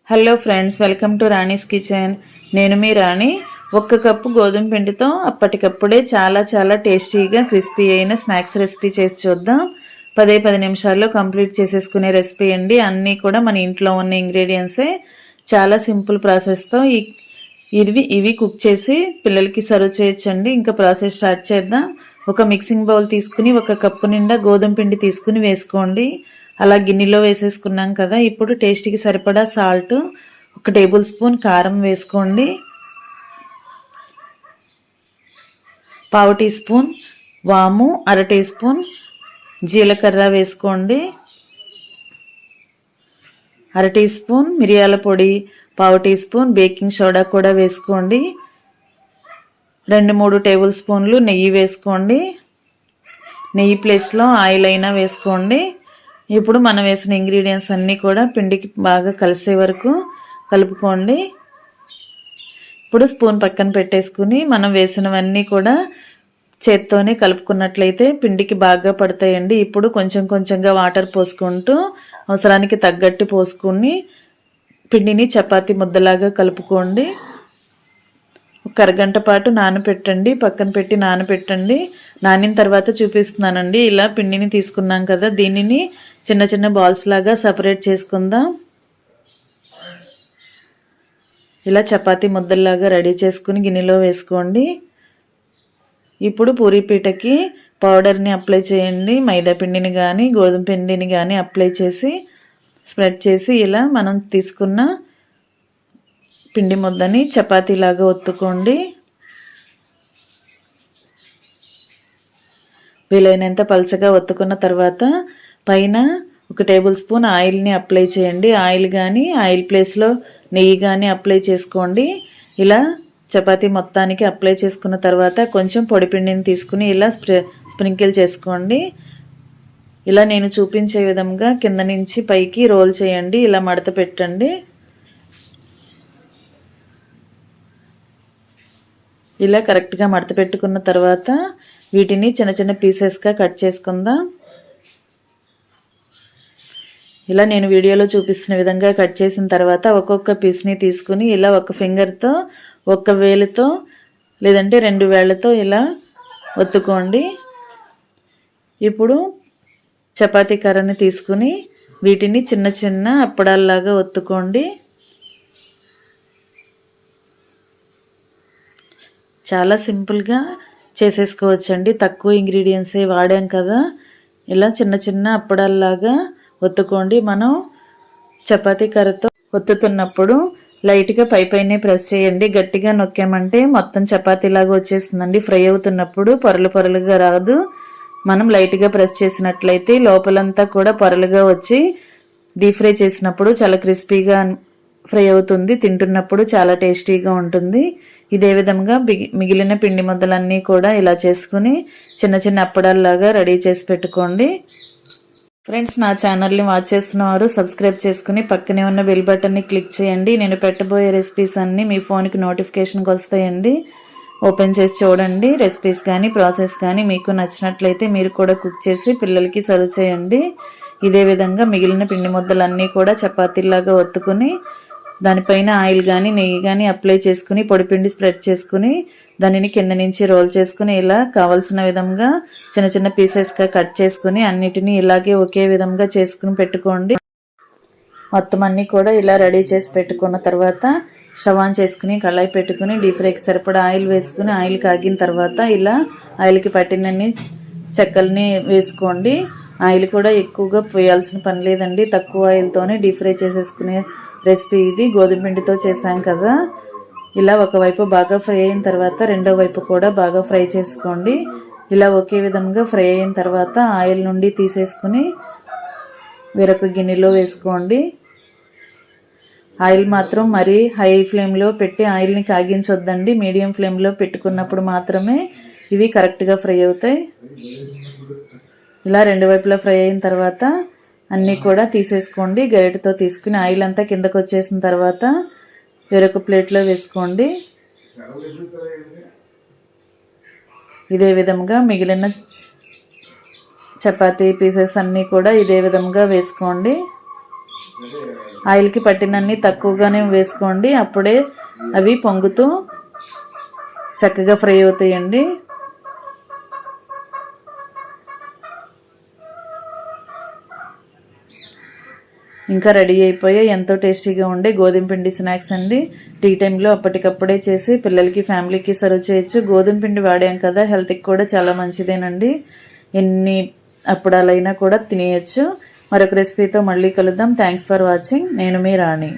Hello friends, welcome to Rani's kitchen. నేను మీ రాణి. 1 cup గోధుమ పిండితో అప్పటికప్పుడే చాలా టేస్టీగా క్రిస్పీ అయిన స్నాక్స్ రెసిపీ చేసి చూద్దాం. 10 నిమిషాల్లో కంప్లీట్ చేసేసుకునే రెసిపీ అండి. అన్నీ కూడా మన ఇంట్లో ఉన్న ఇంగ్రీడియంట్సే. చాలా సింపుల్ ప్రాసెస్తో ఇవి కుక్ చేసి పిల్లలకి సర్వ్ చేయొచ్చండి. ఇంకా ప్రాసెస్ స్టార్ట్ చేద్దాం. ఒక మిక్సింగ్ బౌల్ తీసుకుని 1 కప్పు నిండా గోధుమ పిండి తీసుకుని వేసుకోండి. అలా గిన్నెలో వేసేసుకున్నాం కదా. ఇప్పుడు టేస్ట్కి సరిపడా సాల్ట్, 1 టేబుల్ స్పూన్ కారం వేసుకోండి. 1/2 టీ స్పూన్ వాము, 1/2 టీ స్పూన్ జీలకర్ర వేసుకోండి. 1/2 టీ స్పూన్ మిరియాల పొడి, 1/2 టీ స్పూన్ బేకింగ్ సోడా కూడా వేసుకోండి. 2-3 టేబుల్ స్పూన్లు నెయ్యి వేసుకోండి. నెయ్యి ప్లేస్లో ఆయిల్ అయినా వేసుకోండి. ఇప్పుడు మనం వేసిన ఇంగ్రీడియంట్స్ అన్నీ కూడా పిండికి బాగా కలిసే వరకు కలుపుకోండి. ఇప్పుడు స్పూన్ పక్కన పెట్టేసుకుని మనం వేసినవన్నీ కూడా చేత్తోనే కలుపుకున్నట్లయితే పిండికి బాగా పడతాయండి. ఇప్పుడు కొంచెంగా వాటర్ పోసుకుంటూ అవసరానికి తగ్గట్టు పోసుకుని పిండిని చపాతీ ముద్దలాగా కలుపుకోండి. 1 అరగంట పాటు నానబెట్టండి. పక్కన పెట్టి నానబెట్టండి. నానిన తర్వాత చూపిస్తున్నానండి. ఇలా పిండిని తీసుకున్నాం కదా, దీనిని చిన్న బాల్స్ లాగా సపరేట్ చేసుకుందాం. ఇలా చపాతీ ముద్దల్లాగా రెడీ చేసుకుని గిన్నెలో వేసుకోండి. ఇప్పుడు పూరీపీటకి పౌడర్ని అప్లై చేయండి. మైదా పిండిని కానీ గోధుమ పిండిని కానీ అప్లై చేసి స్ప్రెడ్ చేసి ఇలా మనం తీసుకున్న పిండి ముద్దని చపాతీలాగా ఒత్తుకోండి. వీలైనంత పలుచగా ఒత్తుకున్న తర్వాత పైన 1 టేబుల్ స్పూన్ ఆయిల్ని అప్లై చేయండి. ఆయిల్ కానీ ఆయిల్ ప్లేస్లో నెయ్యి కానీ అప్లై చేసుకోండి. ఇలా చపాతీ మొత్తానికి అప్లై చేసుకున్న తర్వాత కొంచెం పొడి పిండిని తీసుకుని ఇలా స్ప్రింకిల్ చేసుకోండి. ఇలా నేను చూపించే విధంగా కింద నుంచి పైకి రోల్ చేయండి. ఇలా మడత పెట్టండి. ఇలా కరెక్ట్గా మడత పెట్టుకున్న తర్వాత వీటిని చిన్న పీసెస్గా కట్ చేసుకుందాం. ఇలా నేను వీడియోలో చూపిస్తున్న విధంగా కట్ చేసిన తర్వాత ఒక్కొక్క పీస్ని తీసుకుని ఇలా 1 ఫింగర్తో, 1 వేలుతో లేదంటే 2 వేళ్లతో ఇలా ఒత్తుకోండి. ఇప్పుడు చపాతీ కర్రని తీసుకుని వీటిని చిన్న అప్పడాల్లాగా ఒత్తుకోండి. చాలా సింపుల్గా చేసేసుకోవచ్చండి. తక్కువ ఇంగ్రీడియంట్సే వాడాం కదా. ఇలా చిన్న అప్పడాల్లాగా ఒత్తుకోండి. మనం చపాతీ కర్రతో ఒత్తుతున్నప్పుడు లైట్గా పైనే ప్రెస్ చేయండి. గట్టిగా నొక్కామంటే మొత్తం చపాతీలాగా వచ్చేస్తుందండి. ఫ్రై అవుతున్నప్పుడు పొరలుగా రాదు. మనం లైట్గా ప్రెస్ చేసినట్లయితే లోపలంతా కూడా పొరలుగా వచ్చి డీప్ ఫ్రై చేసినప్పుడు చాలా క్రిస్పీగా ఫ్రై అవుతుంది. తింటున్నప్పుడు చాలా టేస్టీగా ఉంటుంది. ఇదే విధంగా మిగిలిన పిండి ముద్దలన్నీ కూడా ఇలా చేసుకుని చిన్న అప్పడాల్లాగా రెడీ చేసి పెట్టుకోండి. ఫ్రెండ్స్, నా ఛానల్ని వాచ్ చేస్తున్నవారు సబ్స్క్రైబ్ చేసుకుని పక్కనే ఉన్న బెల్ బటన్ని క్లిక్ చేయండి. నేను పెట్టబోయే రెసిపీస్ అన్నీ మీ ఫోన్కి నోటిఫికేషన్కి వస్తాయండి. ఓపెన్ చేసి చూడండి. రెసిపీస్ కానీ ప్రాసెస్ కానీ మీకు నచ్చినట్లయితే మీరు కూడా కుక్ చేసి పిల్లలకి సర్వ్ చేయండి. ఇదే విధంగా మిగిలిన పిండి ముద్దలన్నీ కూడా చపాతీలాగా ఒత్తుకుని దానిపైన ఆయిల్ కానీ నెయ్యి కానీ అప్లై చేసుకుని పొడిపిండి స్ప్రెడ్ చేసుకుని దానిని కింద నుంచి రోల్ చేసుకుని ఇలా కావాల్సిన విధంగా చిన్న పీసెస్గా కట్ చేసుకుని అన్నిటినీ ఇలాగే ఒకే విధంగా చేసుకుని పెట్టుకోండి. మొత్తం అన్నీ కూడా ఇలా రెడీ చేసి పెట్టుకున్న తర్వాత స్టవ్ ఆన్ చేసుకుని కళాయి పెట్టుకుని డీప్ ఫ్రైకి సరిపడా ఆయిల్ వేసుకుని ఆయిల్ కాగిన తర్వాత ఇలా ఆయిల్కి పట్టినన్ని చెక్కల్ని వేసుకోండి. ఆయిల్ కూడా ఎక్కువగా పోయాల్సిన పని లేదండి. తక్కువ ఆయిల్తోనే డీప్ ఫ్రై చేసేసుకునే రెసిపీ ఇది. గోధుమ పిండితో చేసాం కదా. ఇలా ఒకవైపు బాగా ఫ్రై అయిన తర్వాత రెండో వైపు కూడా బాగా ఫ్రై చేసుకోండి. ఇలా ఒకే విధంగా ఫ్రై అయిన తర్వాత ఆయిల్ నుండి తీసేసుకుని వేరొక గిన్నెలో వేసుకోండి. ఆయిల్ మాత్రం మరీ హై ఫ్లేమ్లో పెట్టి ఆయిల్ని కాగించొద్దండి. మీడియం ఫ్లేమ్లో పెట్టుకున్నప్పుడు మాత్రమే ఇవి కరెక్ట్గా ఫ్రై అవుతాయి. ఇలా 2 వైపులా ఫ్రై అయిన తర్వాత అన్నీ కూడా తీసేసుకోండి. గరిటెతో తీసుకుని ఆయిల్ అంతా కిందకు వచ్చేసిన తర్వాత వేరొక ప్లేట్లో వేసుకోండి. ఇదే విధంగా మిగిలిన చపాతీ పీసెస్ అన్నీ కూడా ఇదే విధంగా వేసుకోండి. ఆయిల్కి పట్టినన్ని తక్కువగానే వేసుకోండి, అప్పుడే అవి పొంగుతూ చక్కగా ఫ్రై అవుతాయండి. ఇంకా రెడీ అయిపోయాయి ఎంతో టేస్టీగా ఉండే గోధుమ పిండి స్నాక్స్ అండి. టీ టైంలో అప్పటికప్పుడే చేసి పిల్లలకి ఫ్యామిలీకి సర్వ్ చేయొచ్చు. గోధుమ పిండి వాడాం కదా, హెల్త్కి కూడా చాలా మంచిదేనండి. ఎన్ని అప్పుడాలైనా కూడా తినేయచ్చు. మరొక రెసిపీతో మళ్ళీ కలుద్దాం. Thanks for watching. నేను మీ రాణి.